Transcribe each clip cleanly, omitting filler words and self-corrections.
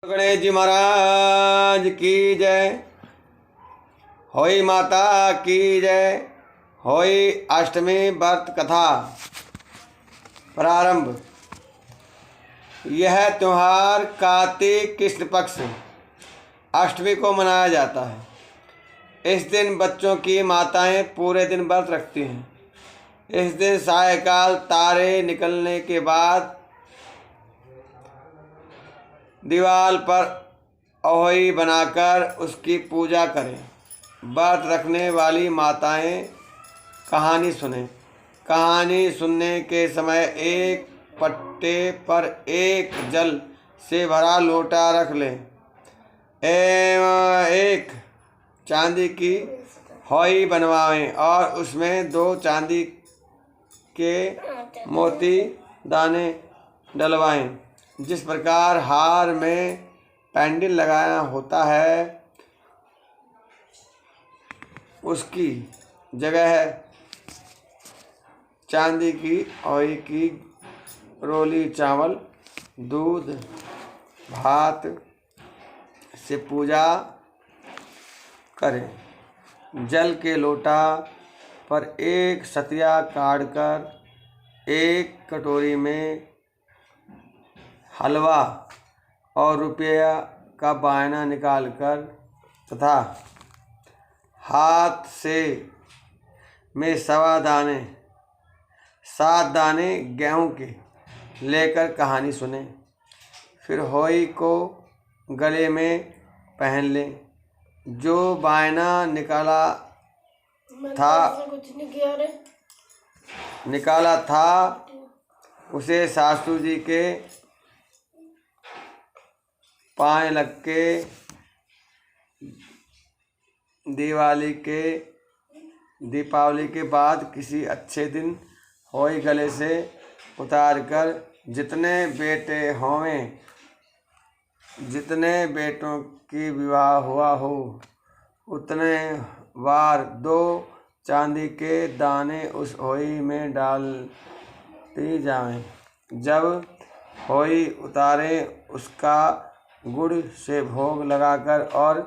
गणेश जी महाराज की जय। होई माता की जय। होई अष्टमी व्रत कथा प्रारंभ। यह त्योहार कार्तिक कृष्ण पक्ष अष्टमी को मनाया जाता है। इस दिन बच्चों की माताएं पूरे दिन व्रत रखती हैं। इस दिन सायंकाल तारे निकलने के बाद दीवार पर अहोई बनाकर उसकी पूजा करें। व्रत रखने वाली माताएं कहानी सुनें। कहानी सुनने के समय एक पट्टे पर एक जल से भरा लोटा रख लें एवं एक चांदी की हौई बनवाएं और उसमें 2 चांदी के मोती दाने डलवाएं। जिस प्रकार हार में पैंडल लगाना होता है उसकी जगह चांदी की हौई की रोली चावल दूध भात से पूजा करें। जल के लोटा पर एक सतिया काढ़कर एक कटोरी में हलवा और रुपया का बायना निकालकर तथा हाथ से में 7 दाने गेहूं के लेकर कहानी सुने। फिर हौई को गले में पहन लें। जो बायना निकाला था उसे सासू जी के पाए लग के दीपावली के बाद किसी अच्छे दिन हौई गले से उतार कर जितने बेटों की विवाह हुआ हो उतने बार 2 चांदी के दाने उस हौई में डालती जाएं। जब हौई उतारे उसका गुड़ से भोग लगाकर और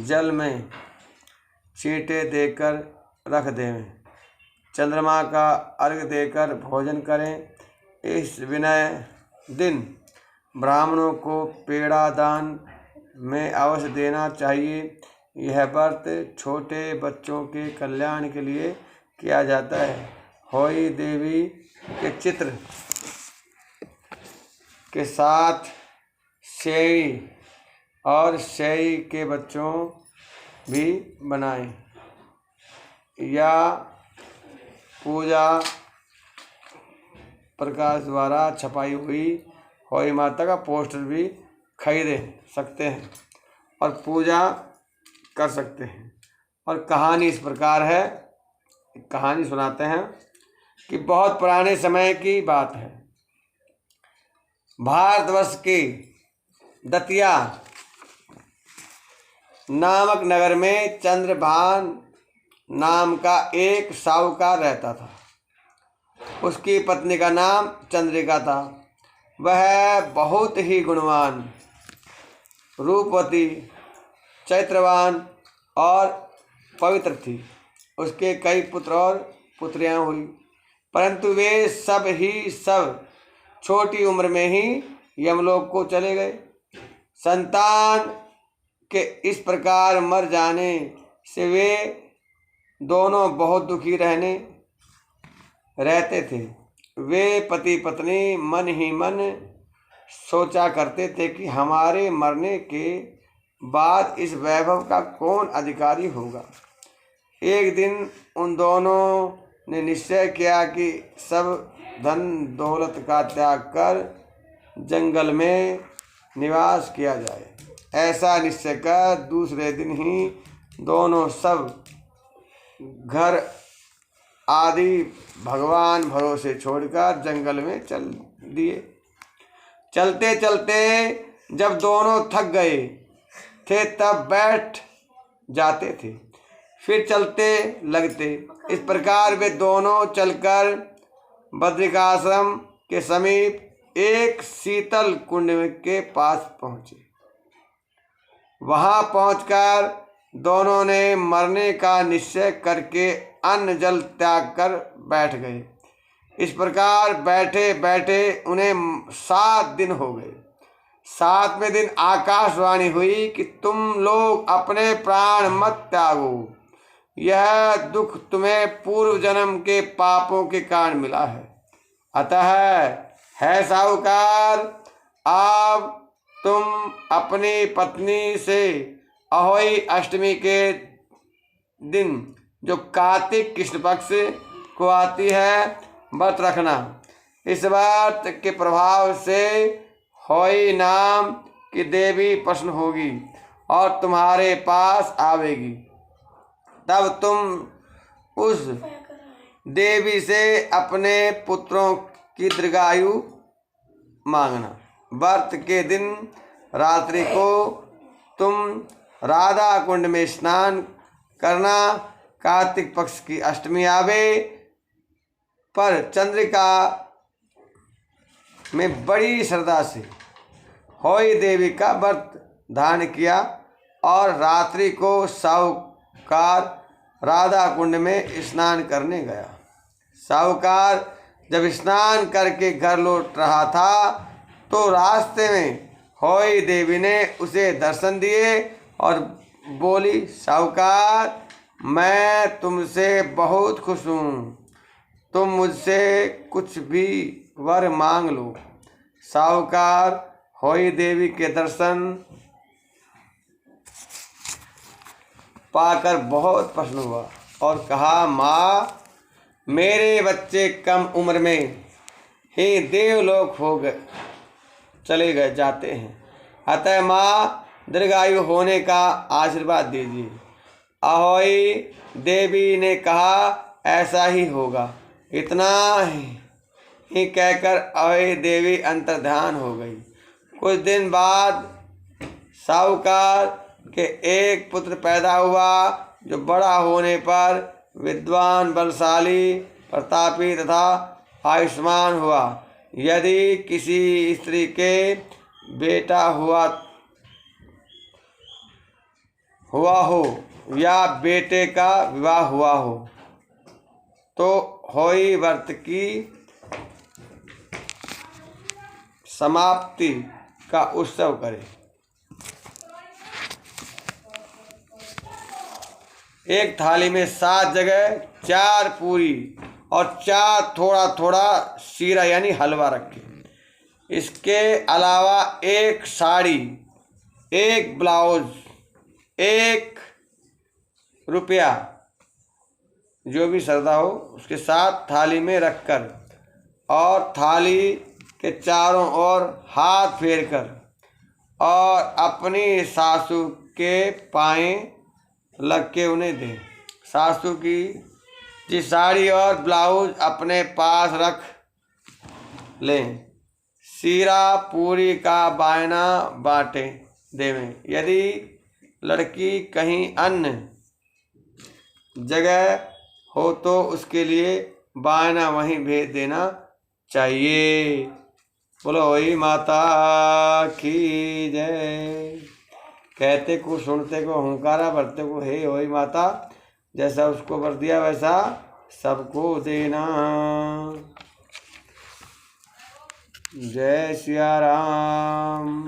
जल में छींटे देकर रख दें। चंद्रमा का अर्घ देकर भोजन करें। इस विनय दिन ब्राह्मणों को पेड़ा दान में अवश्य देना चाहिए। यह व्रत छोटे बच्चों के कल्याण के लिए किया जाता है। हौई देवी के चित्र के साथ सेई और सेई के बच्चों भी बनाएं या पूजा प्रकाश द्वारा छपाई हुई हौई माता का पोस्टर भी खरीद सकते हैं और पूजा कर सकते हैं। और कहानी इस प्रकार है। कहानी सुनाते हैं कि बहुत पुराने समय की बात है। भारतवर्ष के दतिया नामक नगर में चंद्रभान नाम का एक साहूकार रहता था। उसकी पत्नी का नाम चंद्रिका था। वह बहुत ही गुणवान, रूपवती, चैत्रवान और पवित्र थी। उसके कई पुत्र और पुत्रियां हुई, परंतु वे सब छोटी उम्र में ही यमलोक को चले गए। संतान के इस प्रकार मर जाने से वे दोनों बहुत दुखी रहते थे। वे पति पत्नी मन ही मन सोचा करते थे कि हमारे मरने के बाद इस वैभव का कौन अधिकारी होगा। एक दिन उन दोनों ने निश्चय किया कि सब धन दौलत का त्याग कर जंगल में निवास किया जाए। ऐसा निश्चय कर दूसरे दिन ही दोनों सब घर आदि भगवान भरोसे छोड़कर जंगल में चल दिए। चलते चलते जब दोनों थक गए थे तब बैठ जाते थे, फिर चलते लगते। इस प्रकार वे दोनों चलकर बद्रिकाश्रम के समीप एक शीतल कुंड के पास पहुँचे। वहां पहुंचकर दोनों ने मरने का निश्चय करके अन्न जल त्याग कर बैठ गए। इस प्रकार बैठे बैठे उन्हें 7 दिन हो गए। 7वें दिन आकाशवाणी हुई कि तुम लोग अपने प्राण मत त्यागो, यह दुख तुम्हें पूर्व जन्म के पापों के कारण मिला है। अतः है साहूकार, अब तुम अपनी पत्नी से अहोई अष्टमी के दिन जो कार्तिक कृष्ण पक्ष को आती है व्रत रखना। इस व्रत के प्रभाव से होई नाम की देवी प्रसन्न होगी और तुम्हारे पास आवेगी। तब तुम उस देवी से अपने पुत्रों की दीर्घायु मांगना। व्रत के दिन रात्रि को तुम राधा कुंड में स्नान करना। कार्तिक पक्ष की अष्टमी आवे पर चंद्रिका में बड़ी श्रद्धा से होई देवी का व्रत धारण किया और रात्रि को साहूकार राधा कुंड में स्नान करने गया। साहूकार जब स्नान करके घर लौट रहा था तो रास्ते में होई देवी ने उसे दर्शन दिए और बोली, साहूकार, मैं तुमसे बहुत खुश हूँ, तुम मुझसे कुछ भी वर मांग लो। साहूकार होई देवी के दर्शन पाकर बहुत प्रसन्न हुआ और कहा, माँ, मेरे बच्चे कम उम्र में ही देवलोक हो गए चले गए जाते हैं, अतः माँ दीर्घायु होने का आशीर्वाद दीजिए। अहोई देवी ने कहा, ऐसा ही होगा। इतना ही कहकर अहोई देवी अंतर्ध्यान हो गई। कुछ दिन बाद साहूकार के एक पुत्र पैदा हुआ जो बड़ा होने पर विद्वान, बलशाली, प्रतापी तथा आयुष्मान हुआ। यदि किसी स्त्री के बेटा हुआ हो या बेटे का विवाह हुआ हो तो होई व्रत की समाप्ति का उत्सव करे। एक थाली में 7 जगह 4 पूरी और 4 थोड़ा थोड़ा शीरा यानी हलवा रखे। इसके अलावा 1 साड़ी, 1 ब्लाउज, 1 रुपया जो भी श्रद्धा हो उसके साथ थाली में रखकर और थाली के चारों ओर हाथ फेरकर और अपनी सासू के पाएं लग के उन्हें दें। सासू की साड़ी और ब्लाउज अपने पास रख लें। शीरा पूरी का बायना बांटे देवें। यदि लड़की कहीं अन्य जगह हो तो उसके लिए बायना वहीं भेज देना चाहिए। बोलो होई माता की जय। कहते को सुनते को हुंकारा, भरते को हे होई माता। जैसा उसको वर दिया वैसा सबको देना। जय सिया राम।